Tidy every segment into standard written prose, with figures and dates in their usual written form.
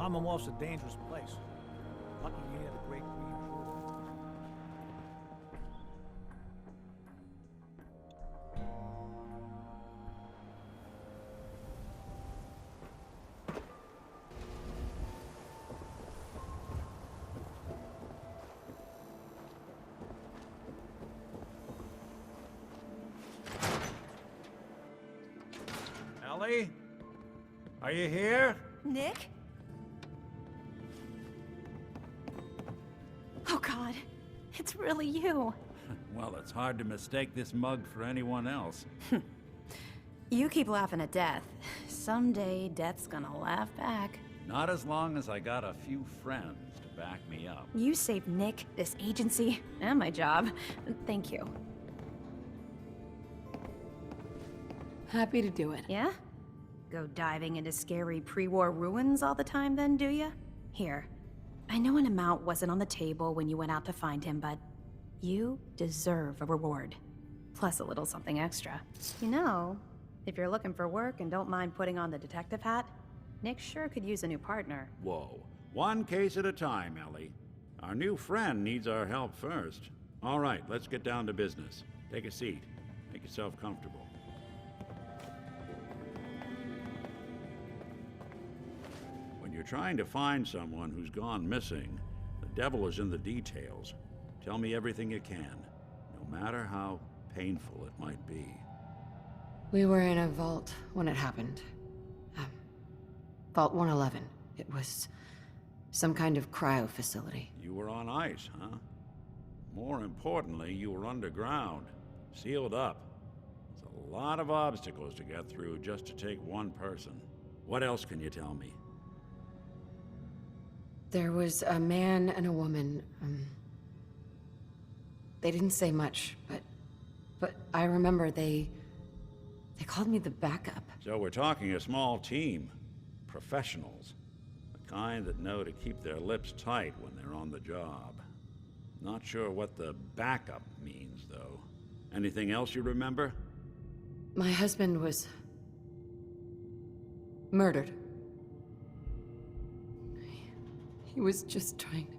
Commonwealth's a dangerous place. Lucky you had a great queen. Ellie? Are you here? Nick? Oh God, it's really you. Well, it's hard to mistake this mug for anyone else. You keep laughing at death. Someday, death's gonna laugh back. Not as long as I got a few friends to back me up. You saved Nick, this agency, and my job. Thank you. Happy to do it. Yeah? Go diving into scary pre-war ruins all the time then, do ya? Here, I know an amount wasn't on the table when you went out to find him, but you deserve a reward. Plus a little something extra. You know, if you're looking for work and don't mind putting on the detective hat, Nick sure could use a new partner. Whoa. One case at a time, Ellie. Our new friend needs our help first. All right, let's get down to business. Take a seat. Make yourself comfortable. When you're trying to find someone who's gone missing, the devil is in the details. Tell me everything you can, no matter how painful it might be. We were in a vault when it happened. Vault 111. It was some kind of cryo facility. You were on ice, huh? More importantly, you were underground, sealed up. It's a lot of obstacles to get through just to take one person. What else can you tell me? There was a man and a woman. They didn't say much, but I remember they called me the backup. So we're talking a small team. Professionals. The kind that know to keep their lips tight when they're on the job. Not sure what the backup means, though. Anything else you remember? My husband was murdered. He was just trying to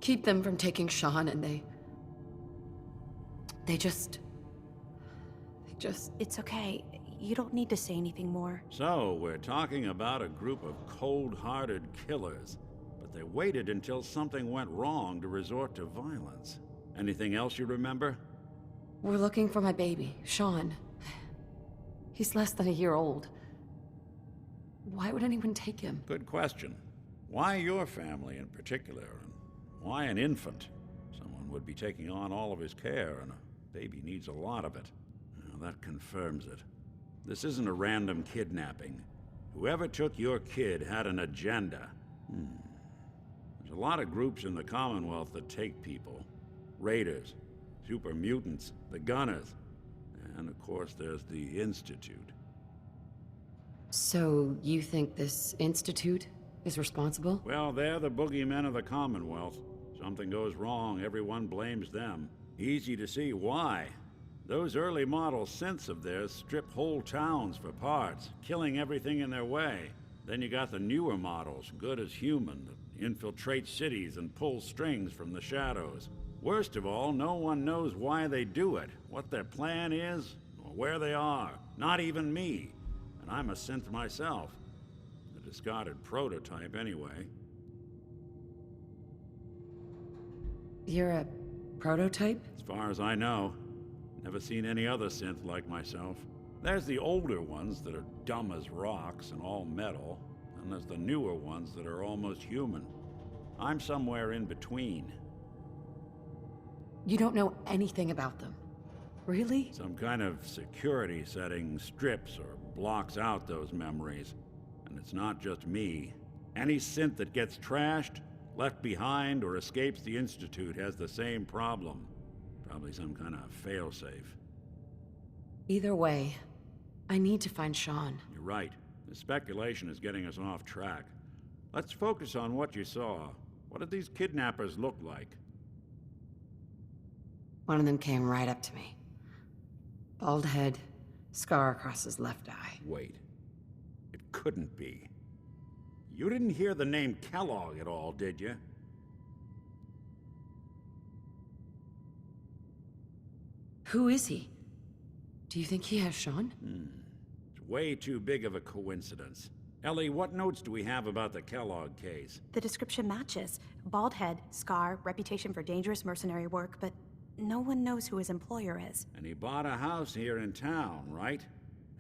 keep them from taking Sean, and they just... It's okay. You don't need to say anything more. So, we're talking about a group of cold-hearted killers, but they waited until something went wrong to resort to violence. Anything else you remember? We're looking for my baby, Sean. He's less than a year old. Why would anyone take him? Good question. Why your family in particular, and why an infant? Someone would be taking on all of his care, and a baby needs a lot of it. Well, that confirms it. This isn't a random kidnapping. Whoever took your kid had an agenda. There's a lot of groups in the Commonwealth that take people. Raiders, super mutants, the Gunners, and of course there's the Institute. So, you think this Institute is responsible? Well, they're the boogeymen of the Commonwealth. Something goes wrong, everyone blames them. Easy to see why. Those early model synths of theirs strip whole towns for parts, killing everything in their way. Then you got the newer models, good as human, that infiltrate cities and pull strings from the shadows. Worst of all, no one knows why they do it, what their plan is, or where they are. Not even me. And I'm a synth myself. A discarded prototype, anyway. You're a prototype? As far as I know. Never seen any other synth like myself. There's the older ones that are dumb as rocks and all metal, and there's the newer ones that are almost human. I'm somewhere in between. You don't know anything about them. Really? Some kind of security setting strips or blocks out those memories. And it's not just me. Any synth that gets trashed, left behind, or escapes the Institute has the same problem. Probably some kind of failsafe. Either way, I need to find Sean. You're right. The speculation is getting us off track. Let's focus on what you saw. What did these kidnappers look like? One of them came right up to me. Bald head, scar across his left eye. Wait. It couldn't be. You didn't hear the name Kellogg at all, did you? Who is he? Do you think he has Sean? It's way too big of a coincidence. Ellie, what notes do we have about the Kellogg case? The description matches. Bald head, scar, reputation for dangerous mercenary work, but no one knows who his employer is. And he bought a house here in town, right?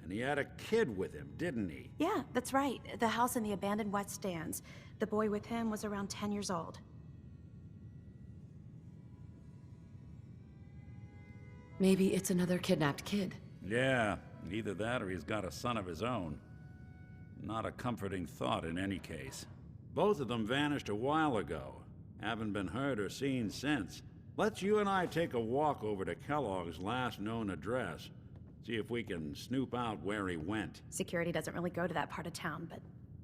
And he had a kid with him, didn't he? Yeah, that's right. The house in the abandoned West Stands. The boy with him was around 10 years old. Maybe it's another kidnapped kid. Yeah, either that or he's got a son of his own. Not a comforting thought in any case. Both of them vanished a while ago. Haven't been heard or seen since. Let's you and I take a walk over to Kellogg's last known address. See if we can snoop out where he went. Security doesn't really go to that part of town, but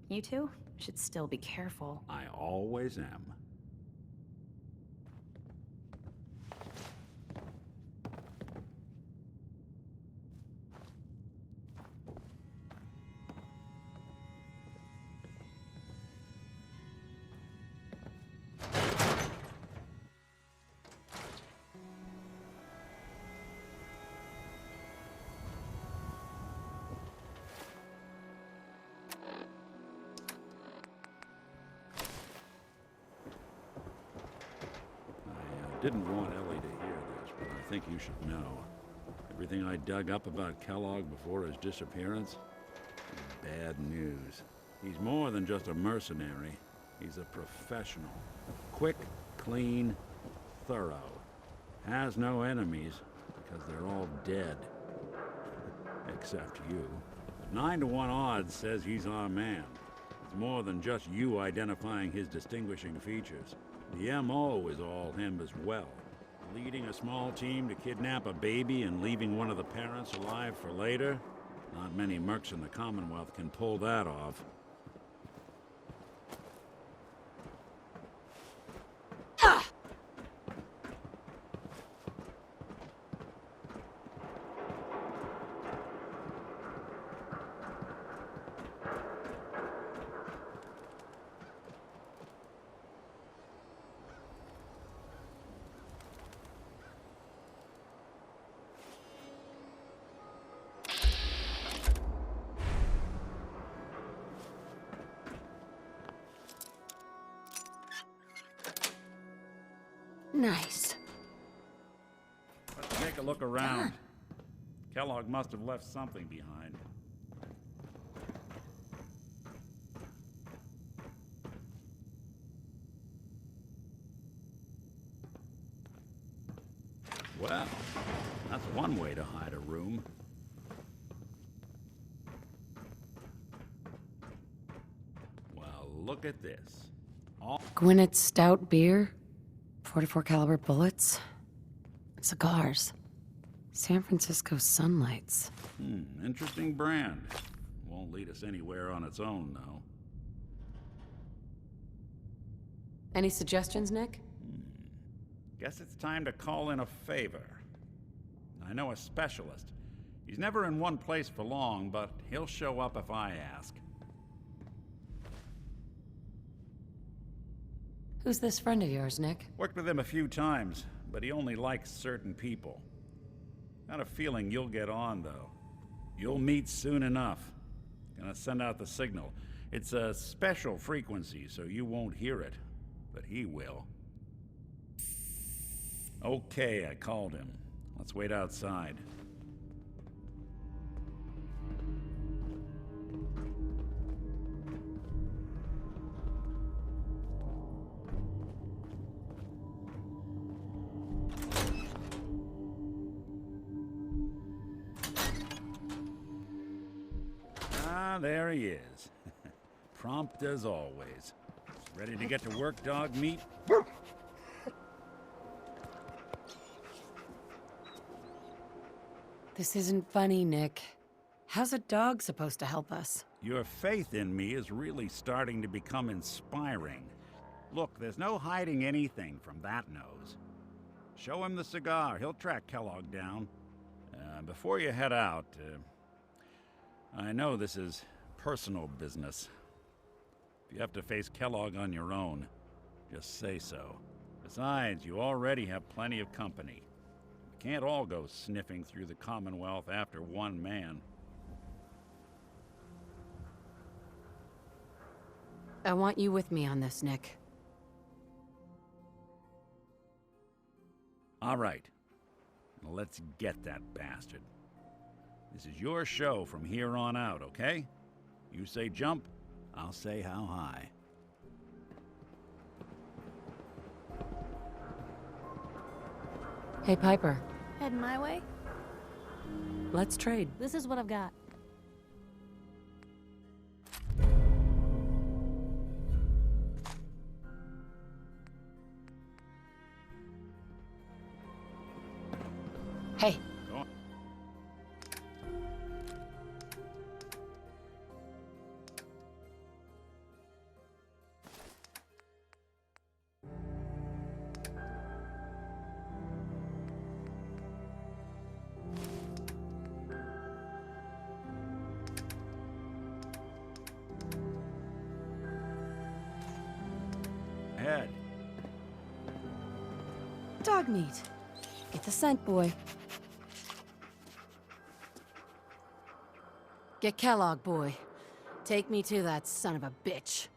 you two should still be careful. I always am. Didn't want Ellie to hear this, but I think you should know. Everything I dug up about Kellogg before his disappearance is bad news. He's more than just a mercenary. He's a professional. Quick, clean, thorough. Has no enemies because they're all dead. Except you. 9 to 1 odds says he's our man. It's more than just you identifying his distinguishing features. The M.O. is all him as well. Leading a small team to kidnap a baby and leaving one of the parents alive for later? Not many mercs in the Commonwealth can pull that off. Nice. Let's take a look around. Kellogg must have left something behind. Well, that's one way to hide a room. Well, look at this. Gwyneth Stout beer, 44 caliber bullets, cigars, San Francisco Sunlights. Interesting brand. Won't lead us anywhere on its own, though. Any suggestions, Nick? Guess it's time to call in a favor. I know a specialist. He's never in one place for long, but he'll show up if I ask. Who's this friend of yours, Nick? Worked with him a few times, but he only likes certain people. Got a feeling you'll get on, though. You'll meet soon enough. Gonna send out the signal. It's a special frequency, so you won't hear it, but he will. Okay, I called him. Let's wait outside. There he is. Prompt as always. Ready to get to work, dog meat? This isn't funny, Nick. How's a dog supposed to help us? Your faith in me is really starting to become inspiring. Look, there's no hiding anything from that nose. Show him the cigar. He'll track Kellogg down. Before you head out, I know this is personal business. If you have to face Kellogg on your own, just say so. Besides, you already have plenty of company. We can't all go sniffing through the Commonwealth after one man. I want you with me on this, Nick. All right. Now let's get that bastard. This is your show from here on out, okay? You say jump, I'll say how high. Hey, Piper. Heading my way? Let's trade. This is what I've got. Hey. Go on. Ahead. Dog meat. Get the scent, boy. Get Kellogg, boy. Take me to that son of a bitch.